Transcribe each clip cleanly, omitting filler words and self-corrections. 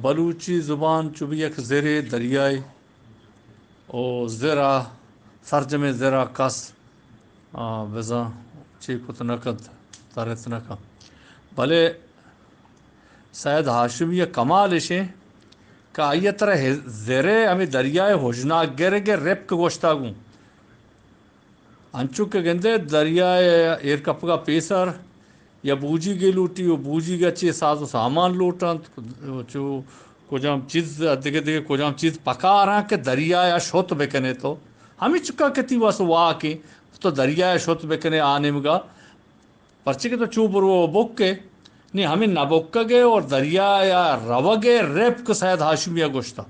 بلوچی زبان چوبی یک زیر دریائے او زیرا سرجم زیرا کس وزا چیکت نکد ترت نکا بھلے سید ہاشمی کمال شیں کہ آئیے طرح زیرے ہمیں دریائے ہوجنا گرے گے ریپ کے گوشتا گوں انچو کے گندے دریائے ایر کپگا پیسر یا بوجی گے لوٹی و بوجی گا چی ساز و سامان لوٹاں چو کجام چیز دیگے دیگے کجام چیز پکا رہا کہ دریائے شوت بکنے تو ہمیں چکا کتی واسو واقعی تو دریائے شوت بکنے آنے مگا پرچے کے تو چوب رو بک کے نہیں ہمیں نہ بک گے اور دریائے روگے ریپ کو سید ہاشمیہ گوشتا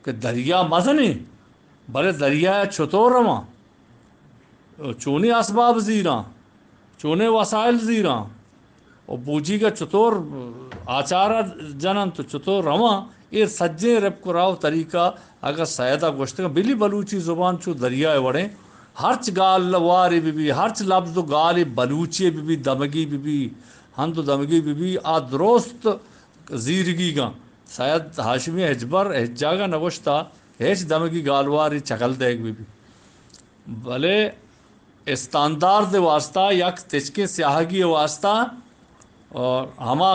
کہ دریا مزنی بلے دریائے چھتور رواں چونے اسباب زیراں چونے وسائل زیراں اور بوجی کا چطور آچارہ جنن تو چطور رواں یہ سجے رب کو راو طریقہ اگر سیدہ گوشت کا بلی بلوچی زبان چو دریائے وڑیں ہرچ گال واری بھی ہرچ لفظ و گال بلوچی بھی دمگی بھی ہم تو دمگی بھی آ درست زیرگی گا سید ہاشمی ہجبر ہجاگا نگوشتا ہیچ دمگی گالواری چکل دیکھ بھی بھلے استاندار دے واسطہ یک تچکے سیاہگی واسطہ اور ہما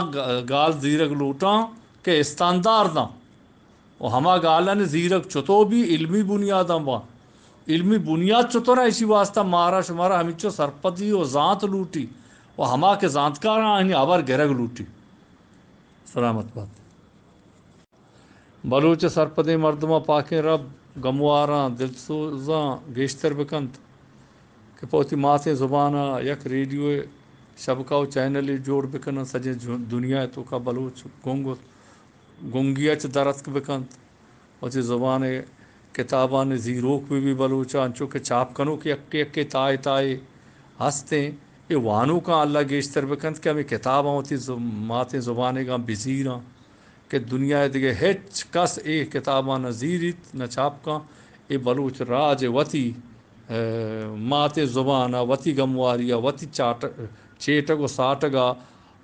گال زیرک لوٹاں کہ استاندار دا اور ہما گالن زیرک چتو بھی علمی بنیاداں با علمی بنیاد چطور ہے اسی واسطہ مارا شمارا ہمیچو سرپتی و ذات لوٹی اور ہما کے ذاتکاراں ہنی آبار گرگ لوٹی سلامت بات بلوچ سرپدی مردمہ پاکیں رب گمواراں دلسوزاں گیشتر بکنت کہ پوتی ماتیں زبانہ یک ریڈیو شبکاو چینل جوڑ بکن سجے دنیا تو کا بلوچ گنگیا چ درت بکنت وچ زبان کتابان زیروک بھی بلوچا انچو کہ چاپ کنو کہ اکے تائے تائے ہستے یہ وانو کا اللہ گیشتر بکنت کہ ہمیں کتاباں ہوتی ماتیں زبانے گا بزیراں کہ دنیا دیگے ہیچ کس اے کتاباں نہ زیریت نہ چاپ کا اے بلوچ راج وتی ماتے زبانہ وتی گمواریہ وتی چیٹگو ساٹگا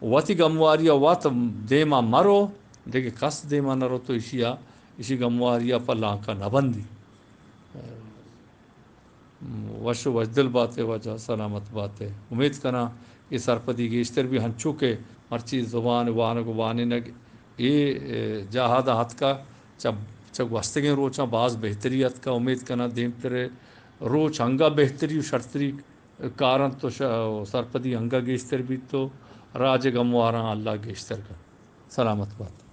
وتی گمواریہ وط دیما مرو دیکھے کس دیما نرو تو اسی گمواریہ پر لانکا نبندی وش وجدل باتیں وجہ سلامت باتیں امید کنا یہ سرپدی گیشتر بھی ہنچو کے مرچی زبان وانگ وانے نگ یہ جہاد ہاتھ کا چب وستگیں روچاں بعض بہتریت کا امید کنا دیم ترے روچ ہنگا بہتری شرطری کارن تو سرپدی ہنگا گیشتر بھی تو راج گمواراں اللہ گیشتر کا سلامت بات